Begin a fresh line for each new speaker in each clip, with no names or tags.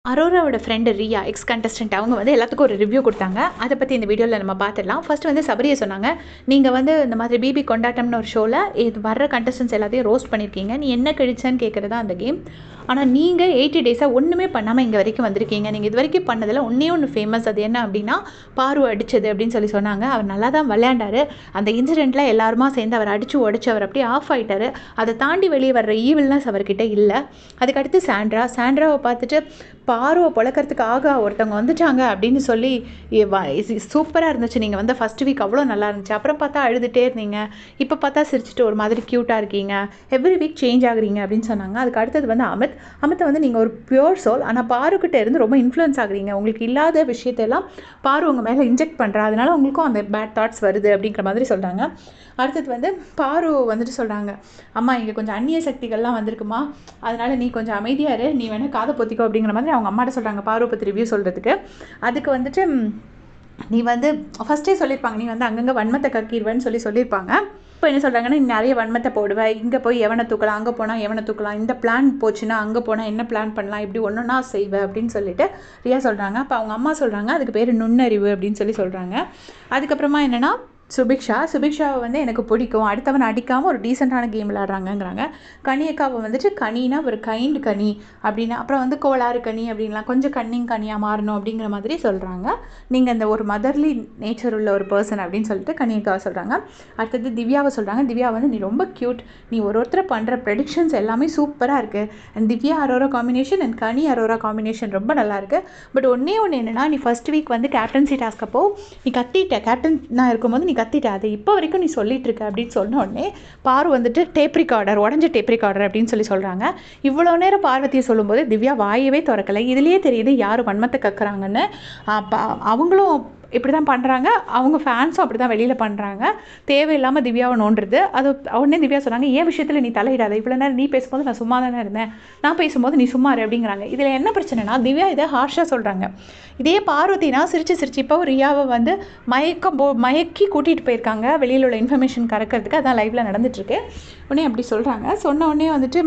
அரோராவோட friend Riya X contestant அவங்க வந்து எல்லாத்துக்கும் ஒரு ரிவ்யூ கொடுத்தாங்க. அதை பற்றி இந்த வீடியோவில் நம்ம பார்த்துடலாம். ஃபர்ஸ்ட் வந்து சபரியை சொன்னாங்க, நீங்கள் வந்து இந்த மாதிரி பிபி கொண்டாட்டம்னு ஒரு ஷோவில் இது வர்ற கண்டஸ்டன்ஸ் எல்லாத்தையும் ரோஸ்ட் பண்ணியிருக்கீங்க. நீ என்ன கழிச்சன்னு கேட்குறது தான் அந்த கேம். ஆனால் நீங்கள் 80 டேஸாக ஒன்றுமே பண்ணாமல் இங்கே வரைக்கும் வந்திருக்கீங்க. நீங்கள் இது வரைக்கும் பண்ணதில் ஒன்று ஃபேமஸ். அது என்ன அப்படின்னா பாரு அடித்தது அப்படின்னு சொல்லி சொன்னாங்க. அவர் நல்லா தான் விளையாண்டார். அந்த இன்சிடெண்ட்டில் எல்லாருமா சேர்ந்து அவர் அடித்து உடச்சி அவர் அப்படியே ஆஃப் ஆகிட்டார். அதை தாண்டி வெளியே வர்ற ஈவில்னஸ் அவர்கிட்ட இல்லை. அதுக்கடுத்து சாண்ட்ராவை பார்த்துட்டு பாருவை பொழக்கிறதுக்கு ஒருத்தவங்க வந்துட்டாங்க அப்படின்னு சொல்லி சூப்பராக இருந்துச்சு. நீங்கள் வந்து ஃபஸ்ட் வீக் அவ்வளோ நல்லா இருந்துச்சு. அப்புறம் பார்த்தா அழுதுகிட்டே இருந்தீங்க. இப்போ பார்த்தா சிரிச்சுட்டு ஒரு மாதிரி க்யூட்டாக இருக்கீங்க. எவ்ரி வீக் சேஞ்ச் ஆகுறீங்க அப்படின்னு சொன்னாங்க. அதுக்கு அடுத்தது வந்து அமித்தை வந்து நீங்கள் ஒரு பியூர் சோல், ஆனால் பாருக்கிட்ட இருந்து ரொம்ப இன்ஃப்ளூயன்ஸ் ஆகுறீங்க. உங்களுக்கு இல்லாத விஷயத்தையெல்லாம் பாரு உங்கள் மேலே இன்ஜெக்ட் பண்ணுறா, அதனால உங்களுக்கும் அந்த பேட் தாட்ஸ் வருது அப்படிங்கிற மாதிரி சொல்கிறாங்க. அடுத்தது வந்து பாரு வந்துட்டு சொல்கிறாங்க, அம்மா இங்கே கொஞ்சம் அந்நிய சக்திகள்லாம் வந்திருக்குமா, அதனால் நீ கொஞ்சம் அமைதியாக இரு, நீ வேணால் காதை பொத்திக்கோ அப்படிங்கிற மாதிரி அவங்க அம்மாட்ட சொல்கிறாங்க பாரு பற்றி ரிவ்யூ சொல்கிறதுக்கு. அதுக்கு வந்துட்டு நீ வந்து ஃபஸ்ட்டே சொல்லியிருப்பாங்க, நீ வந்து அங்கங்கே வன்மத்தை கக்கிடுவேன்னு சொல்லியிருப்பாங்க. இப்போ என்ன சொல்கிறாங்கன்னா, நீ நிறைய வன்மத்தை போடுவேன், இங்கே போய் எவனை தூக்கலாம், அங்கே போனால் எவனை தூக்கலாம், இந்த பிளான் போச்சுன்னா அங்கே போனால் என்ன பிளான் பண்ணலாம், இப்படி ஒன்றுனா செய்வேன் அப்படின்னு சொல்லிட்டு ரியா சொல்கிறாங்க. அப்போ அவங்க அம்மா சொல்கிறாங்க, அதுக்கு பேர் நுண்ணறிவு அப்படின்னு சொல்கிறாங்க. அதுக்கப்புறமா என்னென்னா சுபிக்ஷாவை வந்து எனக்கு பிடிக்கும், அடுத்தவன் அடிக்காமல் ஒரு டீசெண்டான கேம் விளையாடுறாங்கங்கிறாங்க. கனியக்காவை வந்துட்டு கனினா ஒரு கைண்ட் கனி அப்படின்னா, அப்புறம் வந்து கோளாறு கனி அப்படின்லாம் கொஞ்சம் கனியாக மாறணும் அப்படிங்கிற மாதிரி சொல்கிறாங்க. நீங்கள் இந்த ஒரு மதர்லி நேச்சர் உள்ள ஒரு பர்சன் அப்படின்னு சொல்லிட்டு கனியக்காவை சொல்கிறாங்க. அடுத்தது திவ்யாவை சொல்கிறாங்க. திவ்யா வந்து நீ ரொம்ப க்யூட், நீ ஒருத்தரை பண்ணுற ப்ரெடிக்ஷன்ஸ் எல்லாமே சூப்பராக இருக்குது. And Divya Arora combination and Ghani Arora combination ரொம்ப நல்லாயிருக்கு. பட் ஒன்று என்னென்னா, நீ ஃபஸ்ட் வீக் வந்து கேப்டன்சி டாஸ்க் அப்போ நீ கத்திட்ட, கேப்டனாக இருக்கும்போது நீ கத்திட்ட, அது இப்போ வரைக்கும் நீ சொல்லிட்டு இருக்க அப்படின்னு சொன்ன உடனே பாரு வந்துட்டு டேப் ரெக்கார்டர், உடஞ்ச டேப் ரெக்கார்டர் அப்படின்னு சொல்கிறாங்க. இவ்வளோ நேரம் பார்வதியை சொல்லும்போது திவ்யா வாயவே திறக்கலை. இதுலேயே தெரியுது யார் வன்மத்தை கக்குறாங்கன்னு. அவங்களும் இப்படி தான் பண்ணுறாங்க, அவங்க ஃபேன்ஸும் அப்படி தான் வெளியில் பண்ணுறாங்க. தேவையில்லாமல் திவ்யாவை நோண்டுறது. அது உடனே திவ்யா சொன்னாங்க, ஏன் விஷயத்தில் நீ தலையிடாத, இவ்வளோ நேரம் நீ பேசும்போது நான் சும்மா தானே இருந்தேன், நான் பேசும்போது நீ சும்மா இரு அப்படிங்கிறாங்க. இதில் என்ன பிரச்சனைனா, திவ்யா இதை ஹார்ஷாக சொல்கிறாங்க. இதே பார்வதினா சிரிச்சு இப்போ ரியாவை வந்து மயக்கி கூட்டிகிட்டு போயிருக்காங்க வெளியில் உள்ள இன்ஃபர்மேஷன் கறக்கிறதுக்கு. அதான் லைவில் நடந்துட்டுருக்கு. உடனே அப்படி சொல்கிறாங்க. சொன்ன உடனே வந்துட்டு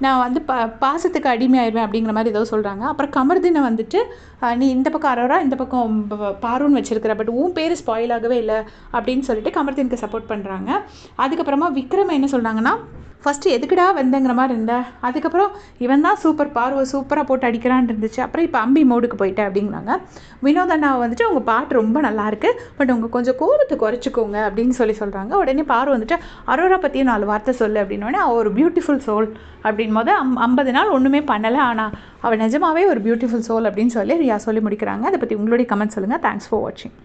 நான் வந்து பாசத்துக்கு அடிமையாயிருவேன் அப்படிங்கிற மாதிரி ஏதோ சொல்கிறாங்க. அப்புறம் கமர்தீனை வந்துட்டு நீ இந்த பக்கம் அரோரா இந்த பக்கம் பாருன்னு வச்சிருக்கிற, பட் உன் பேர் ஸ்பாயில் ஆகவே இல்லை அப்படின்னு சொல்லிட்டு கமர்தீனுக்கு சப்போர்ட் பண்ணுறாங்க. அதுக்கப்புறமா விக்ரம் என்ன சொல்கிறாங்கன்னா, ஃபஸ்ட்டு எதுக்குடா வந்தேங்கிற மாதிரி இருந்தேன், அதுக்கப்புறம் இவன் தான் பார்வை சூப்பராக போட்டு அடிக்கிறான்னு இருந்துச்சு, அப்புறம் இப்போ அம்பி மோடுக்கு போயிட்டேன் அப்படிங்கிறாங்க. வினோத் அண்ணாவை வந்துட்டு உங்கள் பாட்டு ரொம்ப நல்லாயிருக்கு, பட் உங்கள் கொஞ்சம் கோபத்தை குறைச்சிக்கோங்க அப்படின்னு சொல்கிறாங்க. உடனே பாரு வந்துட்டு அரோரா பற்றியும் 4 வார்த்தை சொல்லு அப்படின்னோடனே அவள் ஒரு பியூட்டிஃபுல் சோல் அப்படின் போது 50 நாள் ஒன்றுமே பண்ணலை, ஆனால் அவள் நிஜமாவே ஒரு பியூட்டிஃபுல் சோல் அப்படின்னு சொல்லி ரியா சொல்லி முடிக்கிறாங்க. அதை பற்றி உங்களுடைய கமெண்ட் சொல்லுங்கள். தேங்க்ஸ் ஃபார் வாட்சிங்.